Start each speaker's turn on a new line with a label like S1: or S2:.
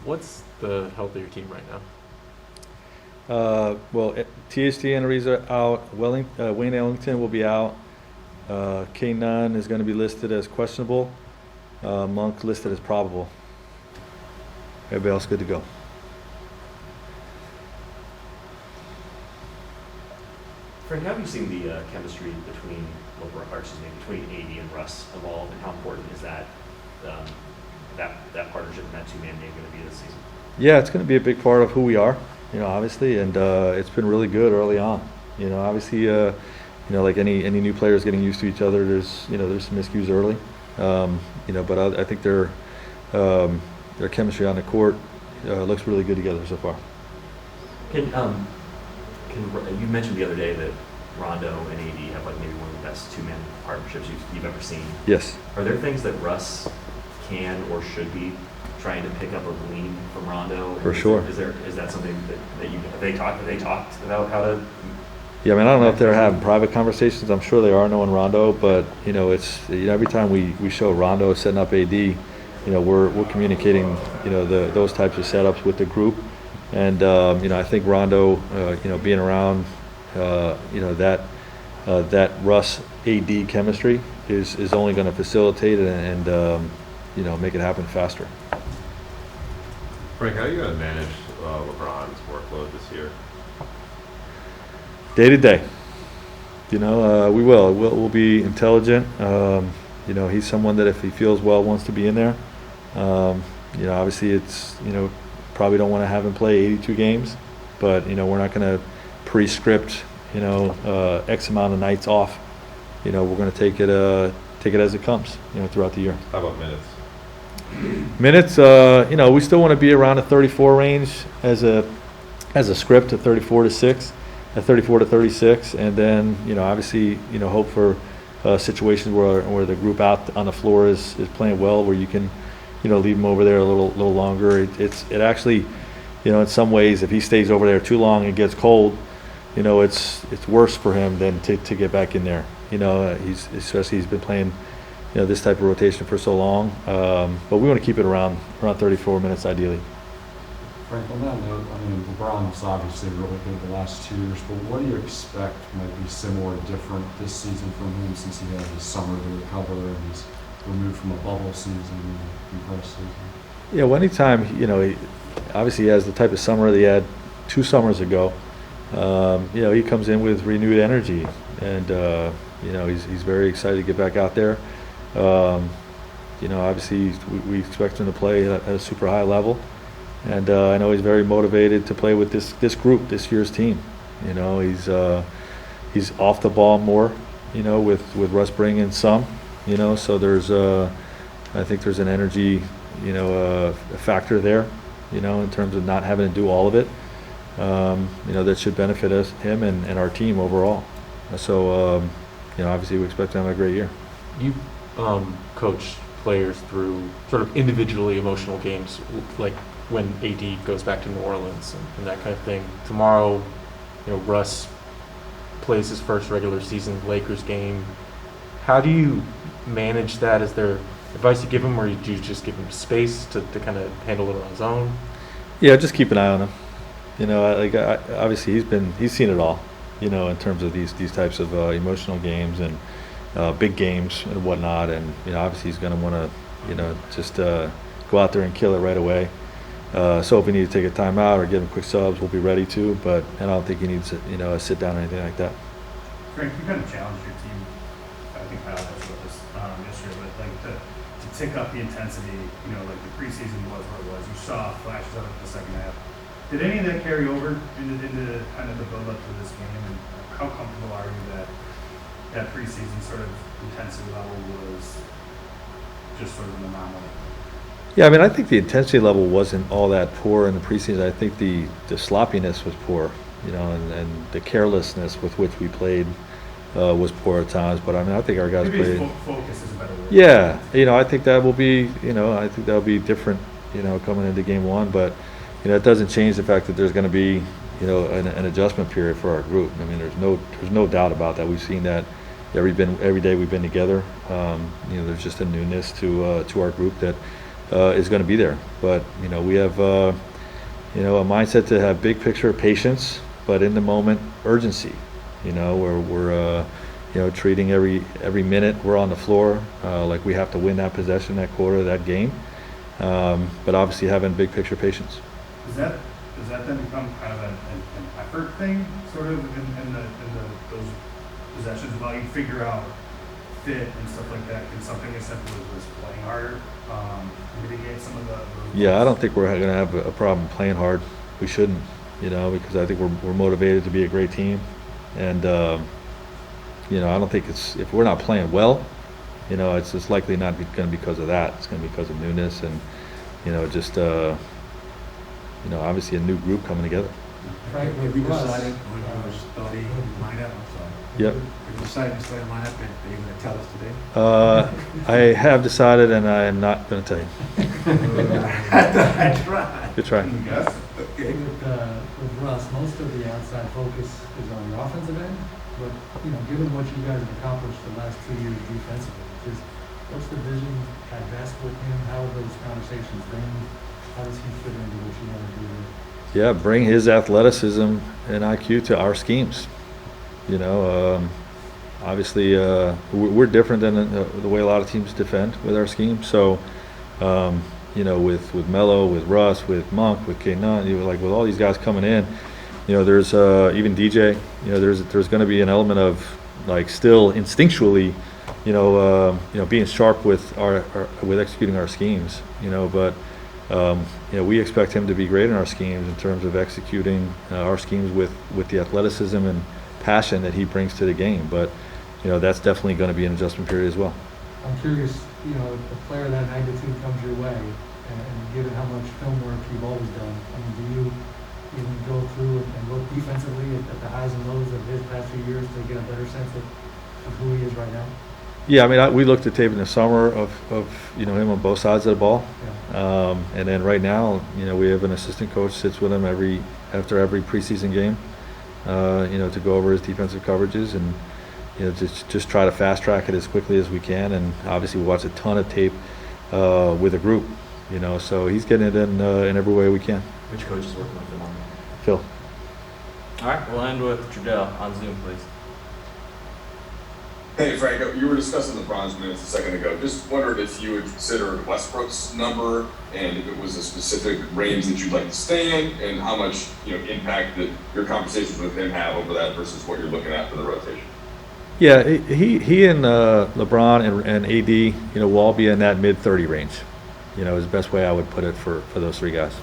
S1: What's the health of your team right now?
S2: Well, THT and Ariza out. Wayne Ellington will be out. K Nunn is going to be listed as questionable. Monk listed as probable. Everybody else good to go.
S3: Frank, how have you seen the chemistry between between AD and Russ evolve, and how important is um, that partnership and that two-man game going to be this season?
S2: Yeah, it's going to be a big part of who we are, obviously, and it's been really good early on. Obviously, like any new players getting used to each other, there's some miscues early, but I think their chemistry on the court looks really good together so far.
S3: You mentioned the other day that Rondo and AD have maybe one of the best two-man partnerships you've ever seen.
S2: Yes.
S3: Are there things that Russ can or should be trying to pick up or glean from Rondo?
S2: For sure.
S3: Is that something that have they talked about how to?
S2: Yeah, I mean, I don't know if they're having private conversations. I'm sure they are knowing Rondo, but it's every time we show Rondo setting up AD, we're communicating those types of setups with the group, and I think Rondo being around that Russ AD chemistry is only going to facilitate it and make it happen faster.
S4: Frank, how are you going to manage LeBron's workload this year?
S2: Day to day. We will. We'll be intelligent. He's someone that if he feels well wants to be in there. Obviously it's, probably don't want to have him play 82 games, but, we're not going to pre-script, X amount of nights off. We're going to take it as it comes, throughout the year.
S4: How about minutes?
S2: Minutes, we still want to be around a 34 range as a script, at 34 to 6. At 34 to 36, and then obviously hope for situations where the group out on the floor is playing well, where you can leave him over there a little longer. It actually in some ways, if he stays over there too long and gets cold, it's worse for him than to get back in there. He's been playing this type of rotation for so long, but we want to keep it around 34 minutes ideally.
S5: Frank, on that note, LeBron's obviously really good the last 2 years, but what do you expect might be similar or different this season from him, since he had his summer to recover and he's removed from a bubble season and a compressed season?
S2: Yeah, well, anytime, obviously he has the type of summer that he had 2 summers ago. He comes in with renewed energy, and, he's very excited to get back out there. Obviously we expect him to play at a super high level. And I know he's very motivated to play with this group, this year's team. He's off the ball more, with Russ bringing in some, so there's I think there's an energy, a factor there, in terms of not having to do all of it, that should benefit him and our team overall. So, obviously we expect him to have a great year.
S1: You coach players through sort of individually emotional games, like when AD goes back to New Orleans and that kind of thing. Tomorrow, Russ plays his first regular season Lakers game. How do you manage that? Is there advice you give him, or do you just give him space to kind of handle it on his own?
S2: Yeah, just keep an eye on him. Obviously he's seen it all, in terms of these types of emotional games and big games and whatnot. And obviously he's going to want to just go out there and kill it right away. So if we need to take a timeout or give him quick subs, we'll be ready to. But I don't think he needs a sit down or anything like that.
S6: Frank, you kind of challenged your team. I think Kyle has with us yesterday, but to tick up the intensity. The preseason was what it was. You saw flashes of it in the second half. Did any of that carry over into kind of the build up to this game? And how comfortable are you that preseason sort of intensity level was just sort of an anomaly?
S2: Yeah, I think the intensity level wasn't all that poor in the preseason. I think the sloppiness was poor, and the carelessness with which we played was poor at times. But I think our guys
S6: Maybe
S2: played.
S6: Focus is a better word.
S2: Yeah, I think that will be, different, coming into game one. But it doesn't change the fact that there's going to be, an adjustment period for our group. There's no doubt about that. We've seen that every day we've been together. There's just a newness to our group that is going to be there. But, we have, a mindset to have big picture patience, but in the moment urgency, where we're, treating every minute we're on the floor like we have to win that possession, that quarter, that game. But obviously having big picture patience.
S6: Does that then become kind of an effort thing, sort of, in those possessions? While you figure out fit and stuff like that, can something as simple as just playing harder mitigate some of the?
S2: Yeah, I don't think we're going to have a problem playing hard. We shouldn't, because I think we're motivated to be a great team, and I don't think if we're not playing well, it's likely not going to be because of that. It's going to be because of newness and just obviously a new group coming together.
S7: Frank,
S8: Have you
S7: with Russ,
S8: decided when you were studying lineup, I'm sorry.
S2: Yep.
S8: Have you decided to study lineup, and are you going to tell us today?
S2: I have decided, and I am not going to tell you.
S8: I tried.
S2: Good try.
S6: Yes.
S8: Okay.
S7: with Russ, most of the outside focus is on the offensive end, but, given what you guys have accomplished the last 2 years defensively, just what's the vision at best with him? How are those conversations been? How does he fit into what you want to do?
S2: Yeah, bring his athleticism and IQ to our schemes. Obviously, we're different than the way a lot of teams defend with our scheme. So, with Melo, with Russ, with Monk, with K9, like with all these guys coming in, there's even DJ. There's going to be an element of like still instinctually, being sharp with with executing our schemes. But we expect him to be great in our schemes in terms of executing our schemes with the athleticism and passion that he brings to the game. But that's definitely going to be an adjustment period as well.
S7: I'm curious, if a player of that magnitude comes your way, and given how much film work you've always done, do you even go through and look defensively at the highs and lows of his past few years to get a better sense of who he is right now?
S2: Yeah, we looked at tape in the summer of him on both sides of the ball,
S7: Yeah.
S2: and then right now, we have an assistant coach sits with him after every preseason game, to go over his defensive coverages and just try to fast track it as quickly as we can, and obviously we watch a ton of tape with a group, so he's getting it in every way we can.
S3: Which coach is working with him on?
S2: Phil.
S9: All right, we'll end with Trudell on Zoom, please.
S10: Hey, Frank, you were discussing the bronze minutes a second ago. Just wondered if you would consider Westbrook's number and if it was a specific range that you'd like to stay in, and how much impact that your conversations with him have over that versus what you're looking at for the rotation.
S2: Yeah, he and LeBron and AD, will all be in that mid-30 range. Is the best way I would put it for those three guys.